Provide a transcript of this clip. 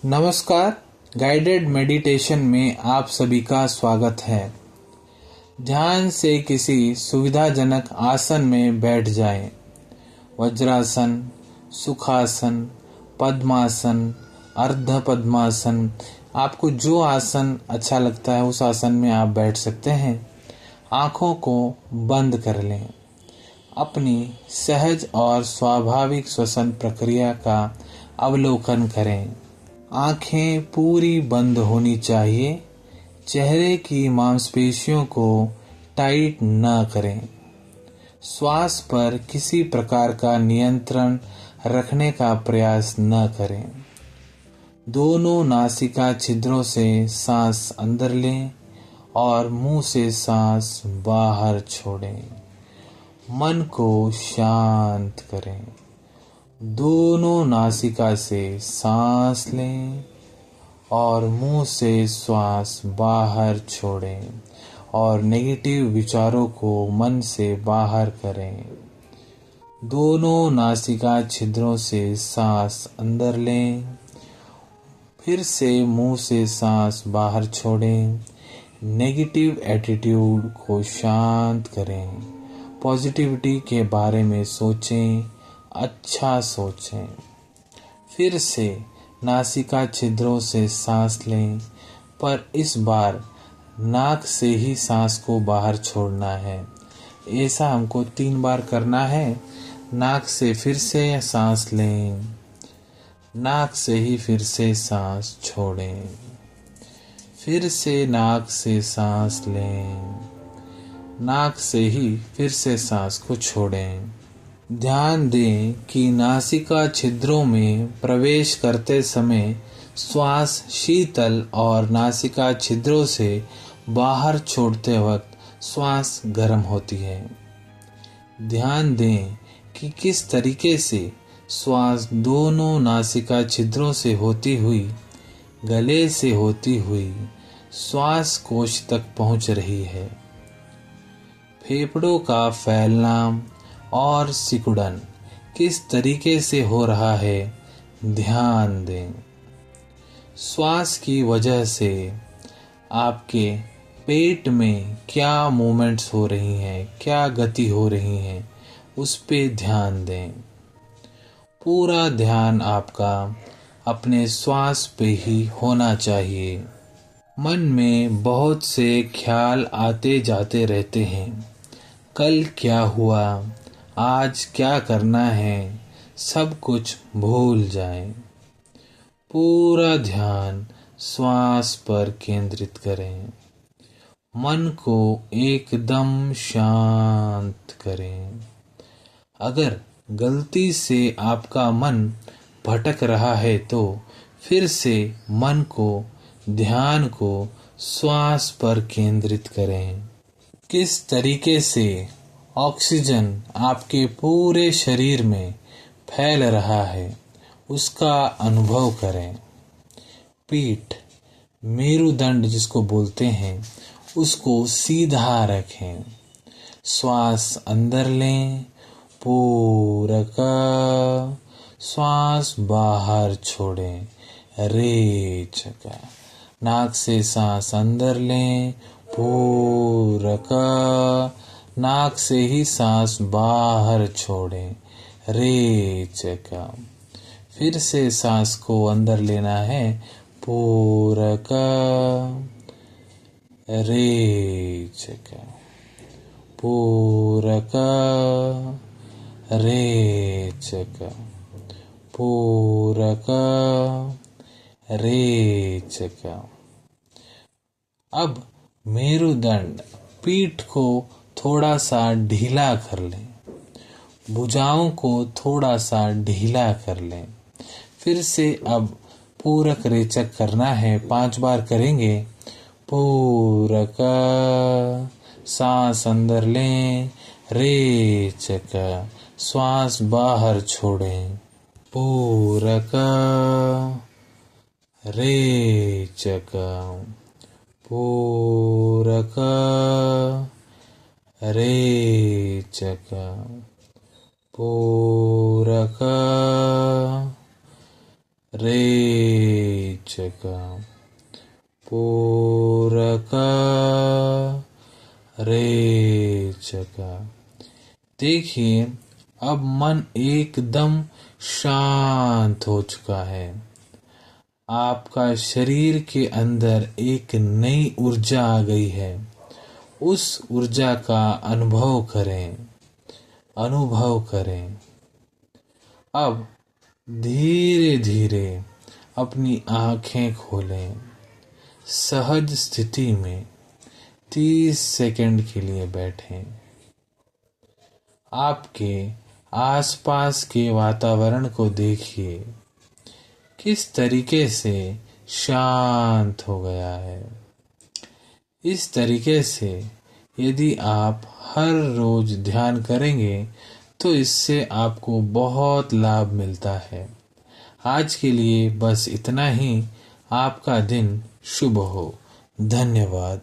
नमस्कार। Guided meditation में आप सभी का स्वागत है। ध्यान से किसी सुविधाजनक आसन में बैठ जाएं। वज्रासन, सुखासन, पद्मासन, अर्ध पद्मासन, आपको जो आसन अच्छा लगता है उस आसन में आप बैठ सकते हैं। आँखों को बंद कर लें। अपनी सहज और स्वाभाविक श्वसन प्रक्रिया का अवलोकन करें। आंखें पूरी बंद होनी चाहिए। चेहरे की मांसपेशियों को टाइट न करें। श्वास पर किसी प्रकार का नियंत्रण रखने का प्रयास न करें। दोनों नासिका छिद्रों से सांस अंदर लें और मुंह से सांस बाहर छोड़ें। मन को शांत करें। दोनों नासिका से सांस लें और मुंह से श्वास बाहर छोड़ें और नेगेटिव विचारों को मन से बाहर करें। दोनों नासिका छिद्रों से सांस अंदर लें, फिर से मुंह से सांस बाहर छोड़ें। नेगेटिव एटीट्यूड को शांत करें। पॉजिटिविटी के बारे में सोचें, अच्छा सोचें। फिर से नासिका छिद्रों से सांस लें, पर इस बार नाक से ही सांस को बाहर छोड़ना है। ऐसा हमको 3 बार करना है। नाक से फिर से सांस लें, नाक से ही फिर से सांस छोड़ें, फिर से नाक से सांस लें, नाक से ही फिर से सांस को छोड़ें। ध्यान दें कि नासिका छिद्रों में प्रवेश करते समय श्वास शीतल और नासिका छिद्रों से बाहर छोड़ते वक्त श्वास गर्म होती है। ध्यान दें कि किस तरीके से श्वास दोनों नासिका छिद्रों से होती हुई, गले से होती हुई श्वास कोश तक पहुंच रही है। फेफड़ों का फैलना और सिकुड़न किस तरीके से हो रहा है, ध्यान दें। श्वास की वजह से आपके पेट में क्या मूवमेंट्स हो रही हैं, क्या गति हो रही हैं, उस पे ध्यान दें। पूरा ध्यान आपका अपने श्वास पे ही होना चाहिए। मन में बहुत से ख्याल आते जाते रहते हैं। कल क्या हुआ, आज क्या करना है, सब कुछ भूल जाएं। पूरा ध्यान श्वास पर केंद्रित करें। मन को एकदम शांत करें। अगर गलती से आपका मन भटक रहा है तो फिर से मन को, ध्यान को श्वास पर केंद्रित करें। किस तरीके से ऑक्सीजन आपके पूरे शरीर में फैल रहा है उसका अनुभव करें। पीठ, मेरुदंड जिसको बोलते हैं, उसको सीधा रखें। श्वास अंदर लें, पूरक श्वास बाहर छोड़ें, रेचक। नाक से सांस अंदर लें, पूरक, नाक से ही सांस बाहर छोड़ें, रेचक। फिर से सांस को अंदर लेना है, पूरक, रेचक, पूरक, रेचक, पूरक, रेचक। अब मेरुदंड, पीठ को थोड़ा सा ढीला कर लें, भुजाओं को थोड़ा सा ढीला कर लें। फिर से अब पूरक रेचक करना है। 5 बार करेंगे। पूरक, सांस अंदर लें, रेचक, श्वास बाहर छोड़ें, पूरक, रेचक, पूरक, रेचक, पूरक, रेचक। रेचक पूरक रेचक। देखिए अब मन एकदम शांत हो चुका है। आपका शरीर के अंदर एक नई ऊर्जा आ गई है। उस ऊर्जा का अनुभव करें, अनुभव करें। अब धीरे धीरे अपनी आंखें खोलें। सहज स्थिति में 30 सेकंड के लिए बैठें। आपके आसपास के वातावरण को देखिए, किस तरीके से शांत हो गया है। इस तरीके से यदि आप हर रोज ध्यान करेंगे तो इससे आपको बहुत लाभ मिलता है। आज के लिए बस इतना ही। आपका दिन शुभ हो। धन्यवाद।